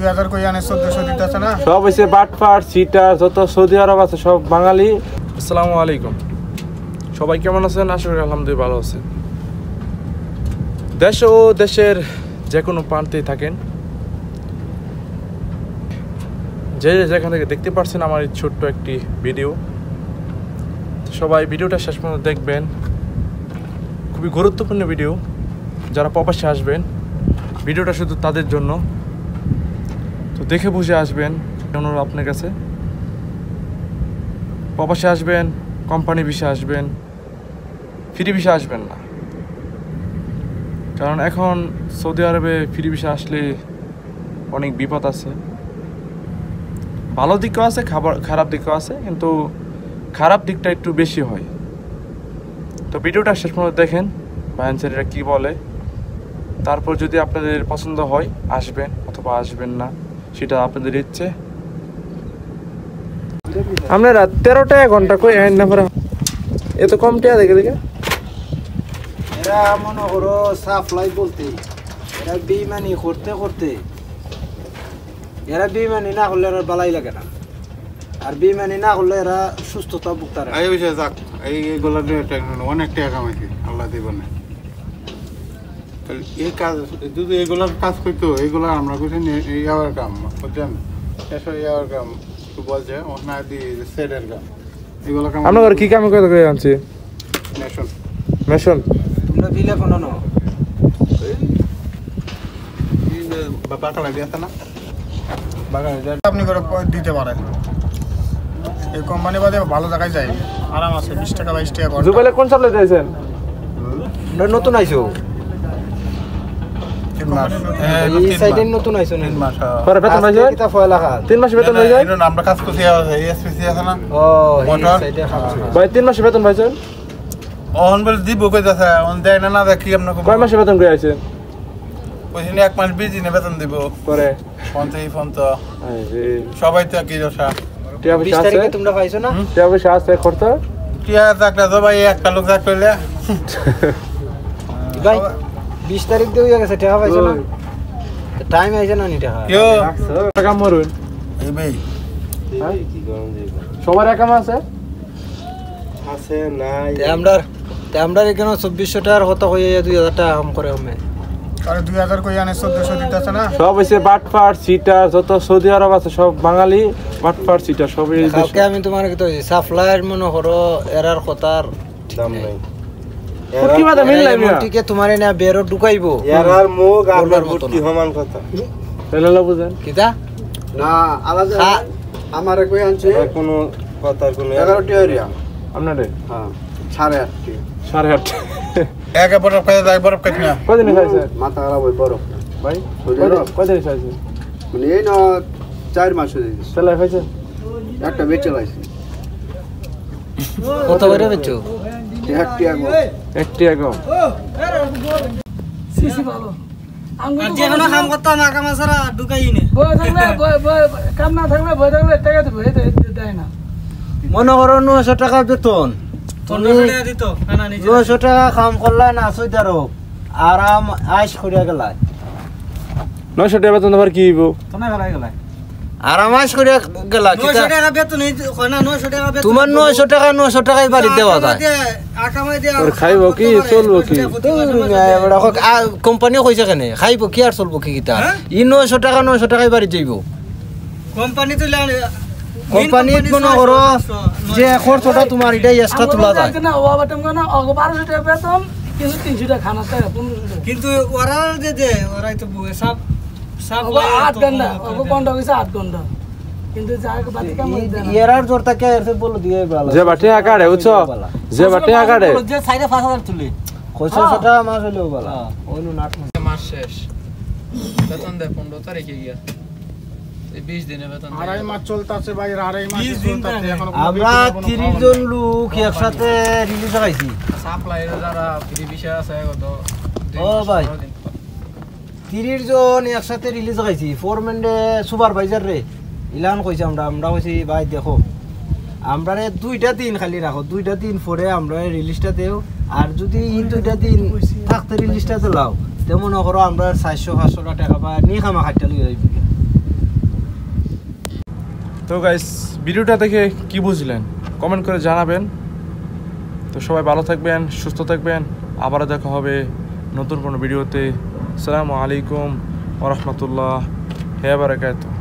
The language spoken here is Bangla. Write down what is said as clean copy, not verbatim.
2000 কই আনে 1400 দিতেছে না সব হইছে বাটপার সিটার যত সৌদি আরব আছে সব বাঙালি। আসসালামু আলাইকুম, সবাই কেমন আছেন? আশা করি আলহামদুলিল্লাহ ভালো আছেন। দেশ ও দেশের যে কোনো প্রান্তেই থাকেন, যে যেখান থেকে দেখতে পাচ্ছেন আমার এই ছোট্ট একটি ভিডিও, সবাই ভিডিওটা শেষ পর্যন্ত দেখবেন। খুবই গুরুত্বপূর্ণ ভিডিও। যারা প্রবাসে আসবেন, ভিডিওটা শুধু তাদের জন্য, তো দেখে বুঝে আসবেন। অনুরোধ আপনার কাছে, প্রবাসে আসবেন, কোম্পানি ভিসা আসবেন, ফ্রি ভিসা আসবেন না। কারণ এখন সৌদি আরবে ফ্রি ভিসা আসলে অনেক বিপদ আছে। ভালো দিকও আছে, খারাপ দিকও আছে, কিন্তু খারাপ দিকটা একটু বেশি হয়। তো ভিডিওটা শেষ পর্যন্ত দেখেন, ভাইয়ানসারিরা কী বলে। তারপর যদি আপনাদের পছন্দ হয় আসবেন অথবা আসবেন না, সেটা আপনাদের ইচ্ছে। আপনারা 13 টাকা ঘন্টা কই আইন না, এত কম টাকা দেখে দেখে এরা মনে করো সাপ্লাই বলতে এরা বেইমানি করতে করতে, এরা বেইমানি না করলে এরা বালাই লাগে না, আর বেইমানি না করলে এরা সুস্থতা ভুগতারে। এইগুলো অনেক টাকা কামাইছি, আল্লাহ দিব না। এই কাজ যদি এগুলোর কাজ করতো, এগুলো আমরা করছি ইয়ার কাম, বুঝছেন? ইয়ার কাম বলছে না দিয়ে সেটের কাম, এগুলো কাম। আপনার কি কাম করে আনছি? মেশন মেশন তোমরা বিলে ফোন না বাটা লাগে আছে না, আপনি করে দিতে পারেন। এই কোম্পানি বাদে ভালো জায়গায় যাই, আরাম আছে। 20 টাকা 22 টাকা করে। জুবেলে কোন সাপ্লাই দিয়েছেন? আমরা নতুন আইছো, এই সাইডে নতুন আইছো না? 3 মাস পরে বেতন হয়ে যায়? কিটা ফয়লা খা 3 মাসে বেতন হয়ে যায়? আমরা কাজ করছি, এসপিসি আছে না? ও এই সাইডে খাচ্ছো ভাই 3 মাসে বেতন পাইছেন? অহন বলে দিব কইতাছে, অন দেয় না, না দেখি আমরা কয় মাসে বেতন করে আইছেন? কইছিনি 1 মাস বিজি নে বেতন দিব পরে ফোন তো সবাই তো কি দশা। টিয়া 20 পয়সা আছে? তারিখে তোমরা পাইছো না? টিয়া পয়সা আছে খরচা? টিয়া একটা তো ভাই একটা লোক যা কইলে ভাই 20 তারিখ দিয়ে হয়ে গেছে, টাকা পাইছো না? টাইম আইছে না নি টাকা? কেউ টাকা মরুন এই ভাই সবার একাম আছে আছে নাই। আমরা এখানে 2400 টাকার কথা কইয়া 2000 টাকা কম করে আমি। আরে 2000 কই আনে 1400 দিতেছে না। সব হইছে বাটপার সিটার যত সৌদি আরব আছে সব বাঙালি বাটপার সিটার সব। এই কালকে আমি তোমার কি তো সাপ্লায়ার মনে করো এরার কথার দাম নাই। ফুটকি বাদে মিল নাই মিয়া। ঠিক আছে, তোমারে না বেরো ঢুকাইবো এরার মুখ আপনার ফুটকি সমান কথা। তেলালা বুঝেন কিটা না আলাদা আমারে কই আনছে কোনো কথার কোনো 11 টি এরিয়া আপনারে। হ্যাঁ 8.5 8.5 এক বরফ খাই যায়, বরফ খাই না। কদিন খাইছে মাথা খারাপ হই বরফ ভাই? কদিন খাইছে? মানে এই না 4 মাস হয়ে গেছে। তেলা খাইছে একটা বেচে লাইছে। কত করে বেচো? একটি আগে সিসি বাবা আর যে কোনো কাম করতাম আগামা সারা ঢুকাই নে। বয় থাকলে কাম না থাকলে বয় থাকলে টাকা দেবো, দেয় না। মনে করো 900 টাকা বেতন, তুমি 900 টাকা কাম করলা না সৌদি আরব, আরাম আইস করিয়া গেলা। 900 টাকা বেতন আবার কি হইব? আরাম আইস করিয়া গেলা। 900 টাকা বেতন হয় না, 900 টাকা বেতন তোমার 900 টাকাই বাড়ি দেওয়া যায়। আকামাই দিয়া আর খাইব কি চলবো কি? কোম্পানি কইছে কেন খাইব কি আর চলবো কি কিতা? ই 900 টাকাই বাড়ি যাইব। কোম্পানি তো কোম্পানিত মনে করো যে খরচটা তোমার এটাই এক্সট্রা তোলা যায়। না ও বাটাম না, ও 1200 টাকা বেতন, কিন্তু 300 টাকা খানা টাকা 1500 টাকা। কিন্তু ওরা যে ওরাই তো সাপ সাপ ও 8 ঘন্টা, ও ঘন্টা কইছে 8 ঘন্টা, কিন্তু যাকে বাতি কাম দেয় না। এরার জোর থাকে এর বলে দিয়ে ভালো যে বাটে আকারে বুঝছো, যে বাটে আকারে যে সাইডে 5000 তুলি কইছে সেটা মাস হইলো ভালো। ওইনো 8 মাস শেষ, বেতন দেয় 15 তারিখে গিয়া, এই 20 দিনে বেতন দেয়। আড়াই মাস চলতেছে ভাই, আড়াই মাস চলতেছে এখন। আমরা 30 জন লোক একসাথে রিলিজ হইছি। সাপ্লাইয়ের যারা ফ্রি বিষয় আছে কত ও ভাই 30 জন একসাথে রিলিজ হইছি। ফোরম্যানে সুপারভাইজার রে ইলান কইছে, আমরা কইছি ভাই দেখো আমরা 2টা দিন খালি রাখো, 2টা দিন পরে আমরা রিলিজটা দেও, আর যদি 2টা দিন থাকতে রিলিজটা দিলাও তেমন করো আমরা 400-500 টাকা বা নি খামা খাইটা লই যাইব। তো গাইস ভিডিওটা দেখে কি বুঝলেন কমেন্ট করে জানাবেন। তো সবাই ভালো থাকবেন, সুস্থ থাকবেন, আবারও দেখা হবে নতুন কোনো ভিডিওতে। আসসালামু আলাইকুম ওয়া রাহমাতুল্লাহি ওয়া বারাকাতুহু।